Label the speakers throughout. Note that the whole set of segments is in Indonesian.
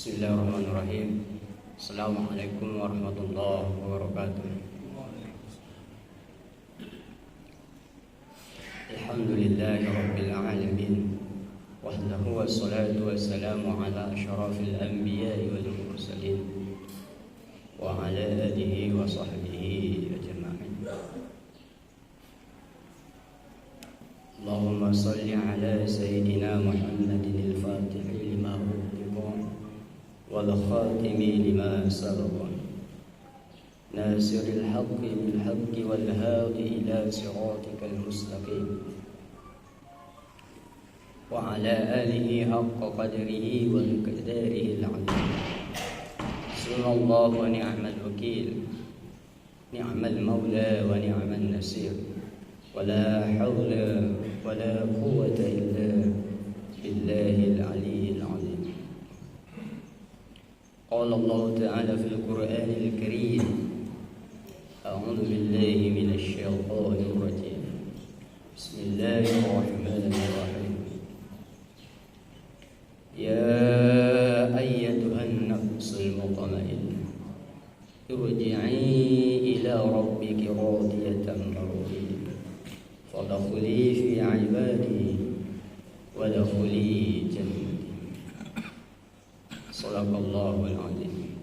Speaker 1: Bismillahirrahmanirrahim. Assalamualaikum warahmatullahi wabarakatuh. Alhamdulillahi rabbil alamin. Wahdahu wassalatu wassalamu ala asyrafil anbiya'i wal mursalin wa ala alihi wa sahbihi ajma'in. Allahumma salli ala sayyidina Muhammadin al-Fatih lima wal khatimi lima sabaqa nasiril haqqi bil haqqi wal hadi ila siratikal mustaqim wa ala alihi haqqa qadrihi wa miqdarihi al-'azim. Subhanallah wa ni'mal wakil, ni'mal mawla wa ni'mal nasir, wa la hawla wa la quwwata illa billahil 'aliyyil 'azim. قال الله تعالى في القرآن الكريم: أعوذ بالله من الشيطان الرجيم. بسم الله الرحمن الرحيم. يا أيتها النفس المطمئنة ارجعي إلى ربك راضية مرضية فادخلي في عبادي وادخلي جنتي. Sadaqallahul azim.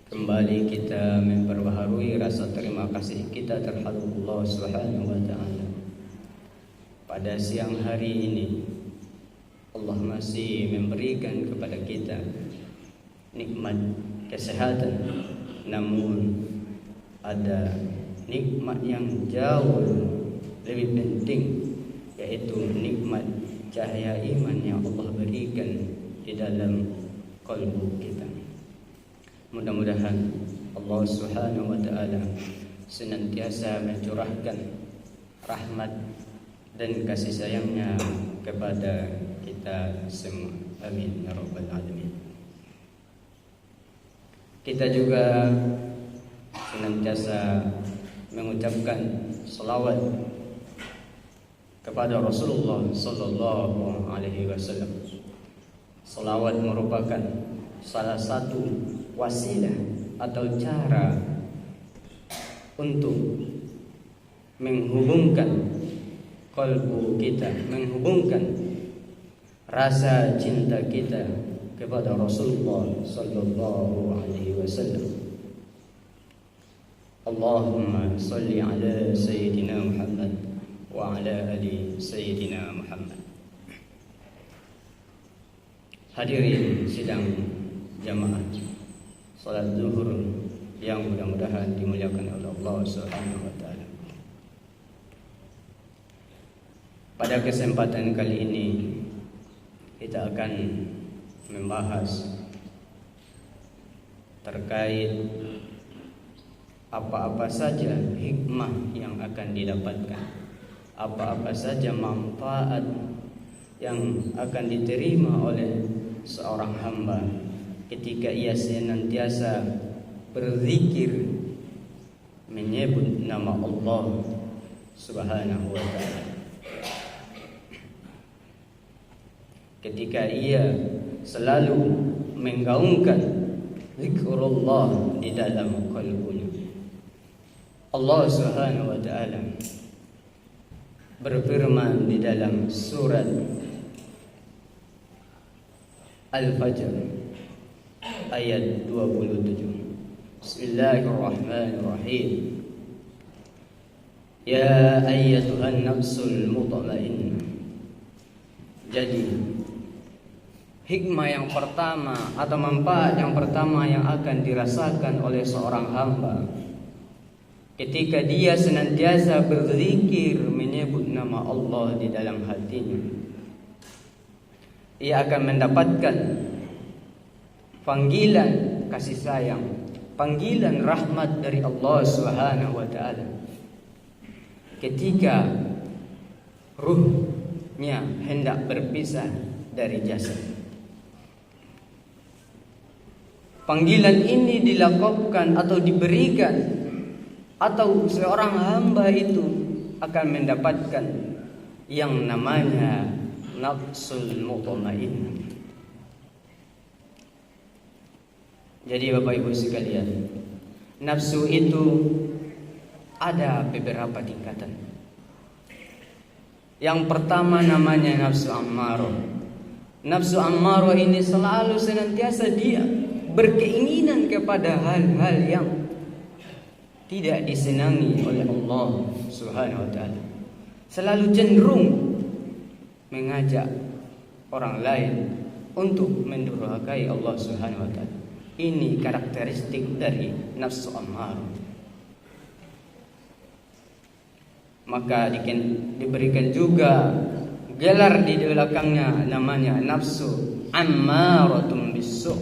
Speaker 1: Kembali kita memperbaharui rasa terima kasih kita terhadap Allah Subhanahu wa taala. Pada siang hari ini Allah masih memberikan kepada kita nikmat kesehatan, namun ada nikmat yang jauh lebih penting, yaitu nikmat cahaya iman yang Allah berikan di dalam kalbu kita. Mudah-mudahan Allah Subhanahu wa taala senantiasa mencurahkan rahmat dan kasih sayangnya kepada kita semua. Amin ya rabbal alamin. Kita juga senantiasa mengucapkan salawat kepada Rasulullah sallallahu alaihi wasallam. Salawat merupakan salah satu wasilah atau cara untuk menghubungkan kalbu kita, menghubungkan rasa cinta kita kepada Rasulullah sallallahu alaihi wasallam. Allahumma salli ala sayyidina Muhammad wa ala ali sayyidina Muhammad. Hadirin sidang jamaah salat zuhur yang mudah-mudahan dimuliakan oleh Allah Subhanahu wa taala. Pada kesempatan kali ini kita akan membahas terkait apa-apa saja hikmah yang akan didapatkan, apa-apa saja manfaat yang akan diterima oleh seorang hamba ketika ia senantiasa berzikir menyebut nama Allah Subhanahu wa taala. Ketika ia selalu menggaungkan zikrullah di dalam qalbunya. Allah Subhanahu wa taala berfirman di dalam surat Al-Fajr ayat 27. Bismillahirrahmanirrahim. Ya ayyatuhan nafsul mutmainnah. Jadi hikmah yang pertama atau manfaat yang pertama yang akan dirasakan oleh seorang hamba ketika dia senantiasa berzikir menyebut nama Allah di dalam hatinya, ia akan mendapatkan panggilan kasih sayang, panggilan rahmat dari Allah Subhanahu wa taala ketika ruhnya hendak berpisah dari jasad. Panggilan ini dilakukan atau diberikan, atau seorang hamba itu akan mendapatkan yang namanya nafsul mutmainnah. Jadi Bapak Ibu sekalian, nafsu itu ada beberapa tingkatan. Yang pertama namanya nafsu ammarah. Nafsu ammarah ini selalu senantiasa dia berkeinginan kepada hal-hal yang tidak disenangi oleh Allah Subhanahu wa taala. Selalu cenderung mengajak orang lain untuk mendurhakai Allah Subhanahu wa taala. Ini karakteristik dari nafsu ammarah. Maka diberikan juga gelar di belakangnya namanya nafsu ammaratun bisu,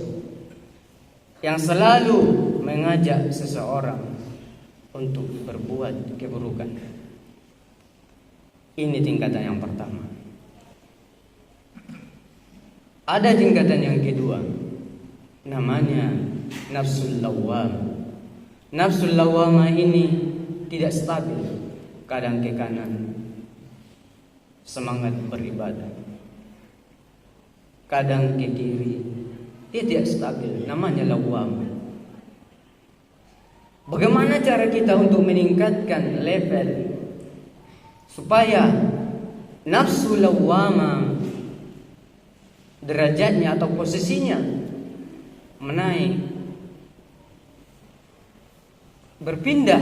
Speaker 1: yang selalu mengajak seseorang untuk berbuat keburukan. Ini tingkatan yang pertama. Ada tingkatan yang kedua, namanya nafsul lawwam. Nafsul lawwamah ini tidak stabil, kadang ke kanan semangat beribadah, kadang ke kiri, dia tidak stabil, namanya lawwamah. Bagaimana cara kita untuk meningkatkan level supaya nafsu lawwamah derajatnya atau posisinya menaik, berpindah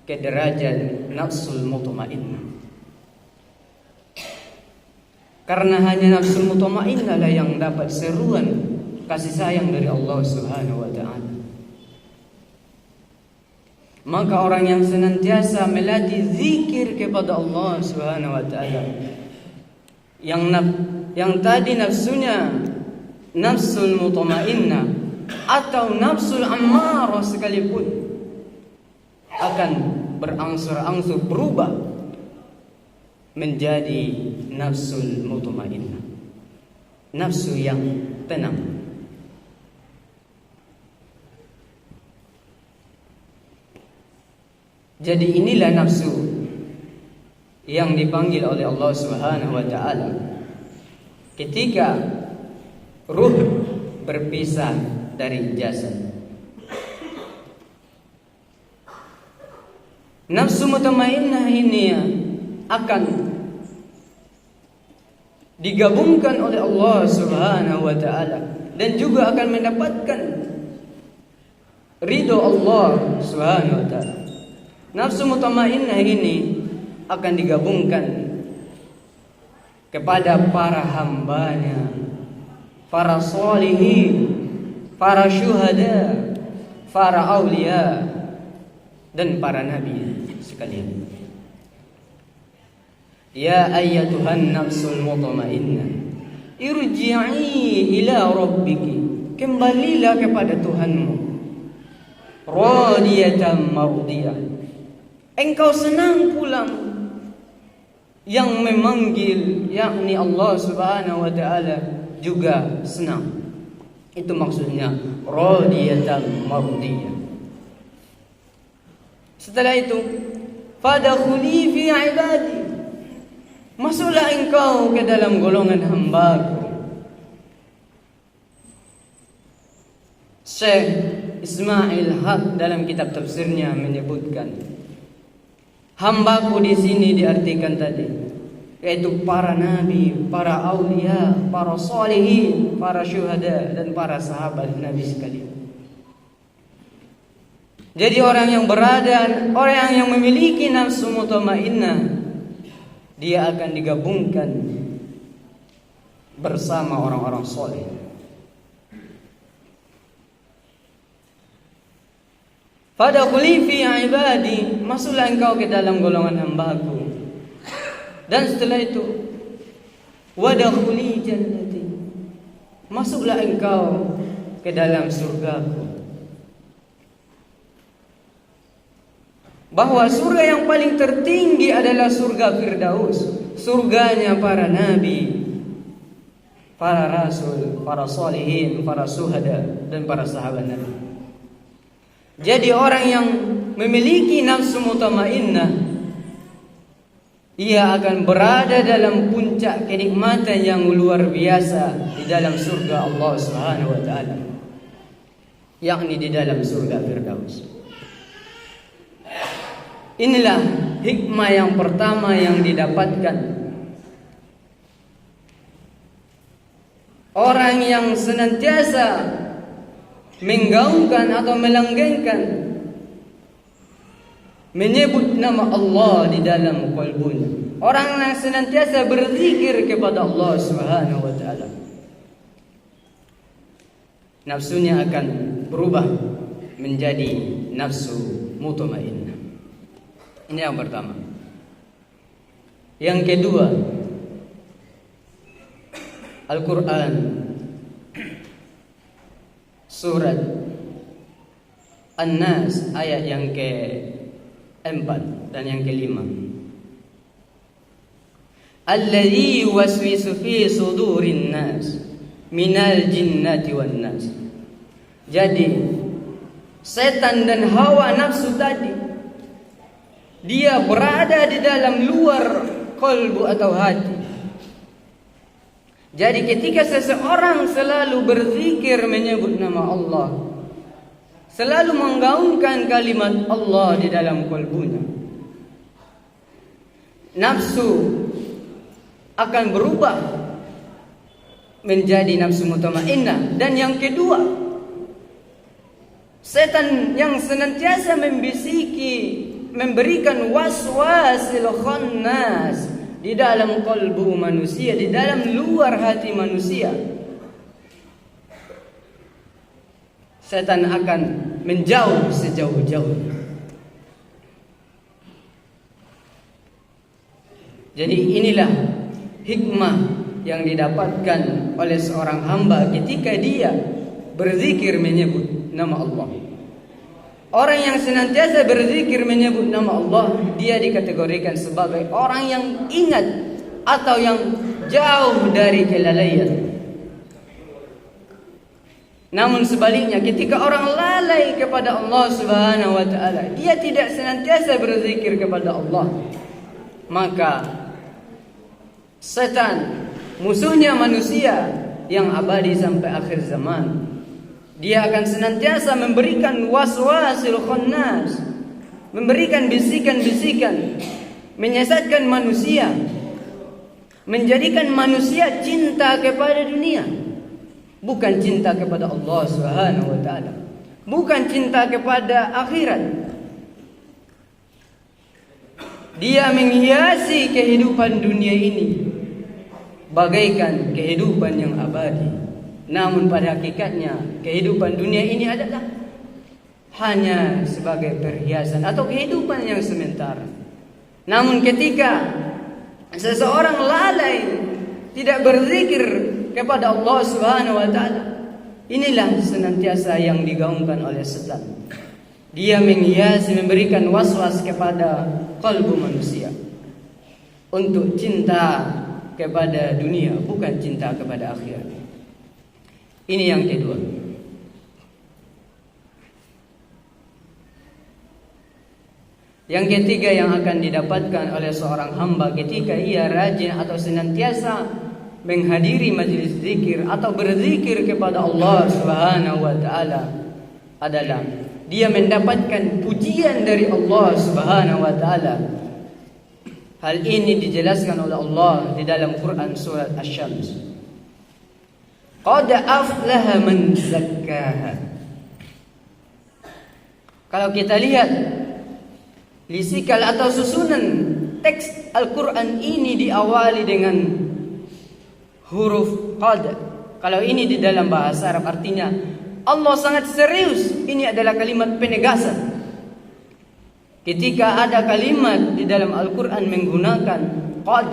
Speaker 1: ke derajat nafsul mutmainnah? Karena hanya nafsul mutmainnah lah yang dapat seruan kasih sayang dari Allah Subhanahu wa taala. Maka orang yang senantiasa melatih zikir kepada Allah Subhanahu wa taala, yang tadi nafsunya nafsul mutmainnah atau nafsul ammarah sekalipun, akan berangsur-angsur berubah menjadi nafsul mutmainnah, nafsu yang tenang. Jadi inilah nafsu yang dipanggil oleh Allah Subhanahu wa taala ketika ruh berpisah dari jasad. Nafsu mutmainnah ini akan digabungkan oleh Allah Subhanahu wa taala dan juga akan mendapatkan ridho Allah Subhanahu wa taala. Nafsu mutmainnah ini akan digabungkan kepada para hambanya, para sholihin, para syuhada, para aulia, dan para nabi sekalian. Ya ayyatuhan nafsul mutmainnah, irji'i ila rabbiki, kembalilah kepada Tuhanmu, radiyatan mardiyah, engkau senang pulang. Yang memanggil yakni Allah Subhanahu wa taala juga senang. Itu maksudnya radiyatan mardiyah. Setelah itu, fadkhuli fi ibadi, masuklah engkau ke dalam golongan hamba-Ku. Syekh Ismail Haq dalam kitab tafsirnya menyebutkan, hamba-Ku di sini diartikan tadi yaitu para nabi, para aulia, para sholihin, para syuhada, dan para sahabat Nabi sekalian. Jadi orang yang memiliki nafsu mutmainnah, dia akan digabungkan bersama orang-orang soleh. Fadkhuli fi ibadi, masuklah engkau ke dalam golongan hamba-Ku. Dan setelah itu, wadkhuli jannati, masuklah engkau ke dalam surga-Ku. Bahwa surga yang paling tertinggi adalah surga Firdaus, surganya para nabi, para rasul, para sholihin, para syuhada, dan para sahabat Nabi. Jadi orang yang memiliki nafsu mutmainnah, ia akan berada dalam puncak puncak kenikmatan yang luar biasa di dalam surga Allah Subhanahu wa taala, yakni di dalam surga Firdaus. Inilah hikmah yang pertama yang didapatkan orang yang senantiasa menggaungkan atau melanggengkan menyebut nama Allah di dalam qalbunya. Orang yang senantiasa berzikir kepada Allah Subhanahu wa taala, nafsunya akan berubah menjadi nafsu mutmainnah. Ini yang pertama. Yang kedua, Al-Quran surat An-Nas ayat yang ke-4 dan yang ke-5. Alladzi yuwaswisu fi sudurin nas minal jinnati wan nas. Jadi setan dan hawa nafsu tadi, dia berada di dalam luar kalbu atau hati. Jadi ketika seseorang selalu berzikir menyebut nama Allah, selalu menggaungkan kalimat Allah di dalam kalbunya, nafsu akan berubah menjadi nafsu mutmainnah. Dan yang kedua, setan yang senantiasa membisiki, memberikan waswasil khannas di dalam kalbu manusia, di dalam luar hati manusia, setan akan menjauh sejauh-jauhnya. Jadi inilah hikmah yang didapatkan oleh seorang hamba ketika dia berzikir menyebut nama Allah. Orang yang senantiasa berzikir menyebut nama Allah, dia dikategorikan sebagai orang yang ingat atau yang jauh dari kelalaian. Namun sebaliknya, ketika orang lalai kepada Allah Subhanahu wa taala, dia tidak senantiasa berzikir kepada Allah, maka setan, musuhnya manusia yang abadi sampai akhir zaman, dia akan senantiasa memberikan waswasil khannas, memberikan bisikan-bisikan, menyesatkan manusia, menjadikan manusia cinta kepada dunia, bukan cinta kepada Allah Subhanahu wa taala, bukan cinta kepada akhirat. Dia menghiasi kehidupan dunia ini bagaikan kehidupan yang abadi. Namun pada hakikatnya kehidupan dunia ini adalah hanya sebagai perhiasan atau kehidupan yang sementara. Namun ketika seseorang lalai, tidak berzikir kepada Allah Subhanahu wa taala, inilah senantiasa yang digaungkan oleh setan. Dia menghiasi, memberikan waswas kepada kalbu manusia untuk cinta kepada dunia, bukan cinta kepada akhirat. Ini yang kedua. Yang ketiga yang akan didapatkan oleh seorang hamba ketika ia rajin atau senantiasa menghadiri majlis zikir atau berzikir kepada Allah Subhanahu wa taala adalah dia mendapatkan pujian dari Allah Subhanahu wa taala. Hal ini dijelaskan oleh Allah di dalam Quran surat Asy-Syams. Qad aflaha man zakkaha. Kalau kita lihat lisikal atau susunan teks Al-Quran ini diawali dengan huruf qad. Kalau ini di dalam bahasa Arab artinya Allah sangat serius. Ini adalah kalimat penegasan. Ketika ada kalimat di dalam Al-Quran menggunakan qad,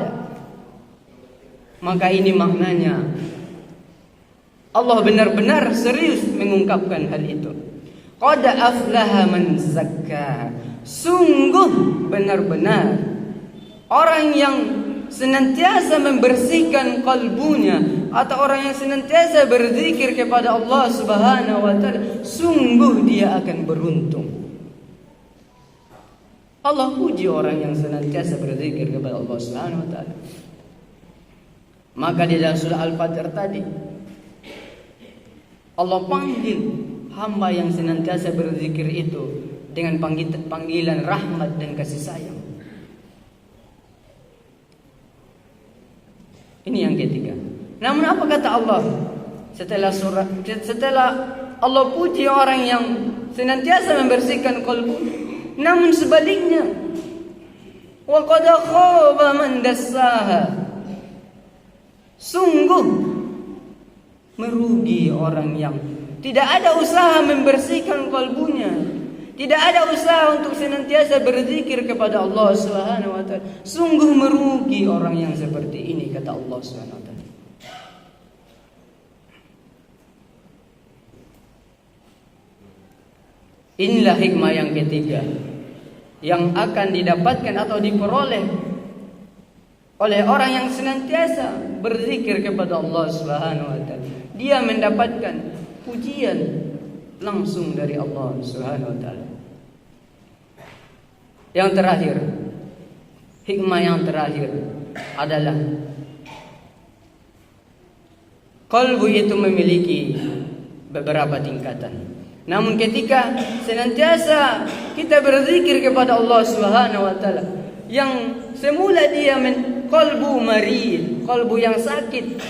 Speaker 1: maka ini maknanya Allah benar-benar serius mengungkapkan hal itu. Qad aflaha man zakkaha. Sungguh benar-benar orang yang senantiasa membersihkan kalbunya atau orang yang senantiasa berzikir kepada Allah Subhanahu wa taala, sungguh dia akan beruntung. Allah puji orang yang senantiasa berzikir kepada Allah Subhanahu wa taala. Maka di dalam surah Al-Fajr tadi Allah panggil hamba yang senantiasa berzikir itu dengan panggilan rahmat dan kasih sayang. Ini yang ketiga. Namun apa kata Allah setelah Allah puji orang yang senantiasa membersihkan qalbu, namun sebaliknya, wa qad khaba man dassaha, sungguh merugi orang yang tidak ada usaha membersihkan kalbunya, tidak ada usaha untuk senantiasa berzikir kepada Allah Subhanahu wa taala. Sungguh merugi orang yang seperti ini, kata Allah Subhanahu wa taala. Inilah hikmah yang ketiga yang akan didapatkan atau diperoleh oleh orang yang senantiasa berzikir kepada Allah Subhanahu wa taala. Dia mendapatkan pujian langsung dari Allah Subhanahu wa taala. Yang terakhir, hikmah yang terakhir adalah kalbu itu memiliki beberapa tingkatan. Namun ketika senantiasa kita berzikir kepada Allah Subhanahu wa taala, yang semula dia qalbu marid, qalbu yang sakit,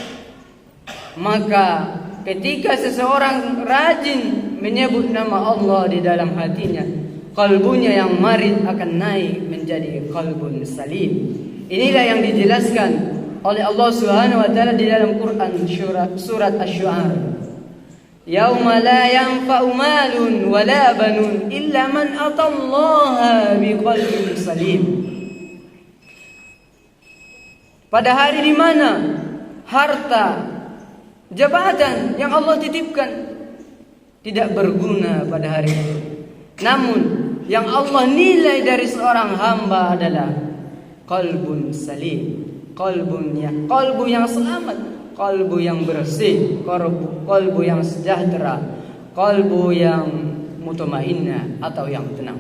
Speaker 1: maka ketika seseorang rajin menyebut nama Allah di dalam hatinya, qalbunya yang marid akan naik menjadi qalbun salim. Inilah yang dijelaskan oleh Allah Subhanahu wa taala di dalam Quran surat Asy-Syu'ara. Yauma la yanfa'u malun wala banun illa man atallaha biqalbin salim. Pada hari di mana harta, jabatan yang Allah titipkan tidak berguna pada hari itu. Namun yang Allah nilai dari seorang hamba adalah qalbun salim, qalbu yang selamat, qalbu yang bersih, qalbu yang sejahtera, qalbu yang mutmainnah atau yang tenang.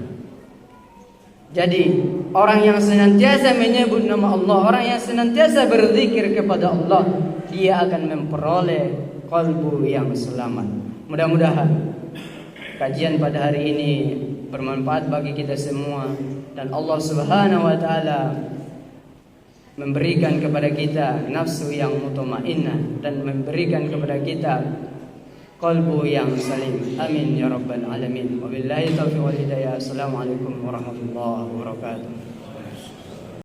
Speaker 1: Jadi orang yang senantiasa menyebut nama Allah, orang yang senantiasa berzikir kepada Allah, dia akan memperoleh qalbu yang selamat. Mudah-mudahan kajian pada hari ini bermanfaat bagi kita semua, dan Allah Subhanahu wa taala memberikan kepada kita nafsu yang mutmainnah dan memberikan kepada kita qalbu yang salim. Amin ya rabbal alamin. Wabillahi taufiq wal hidayah. Assalamualaikum warahmatullahi wabarakatuh.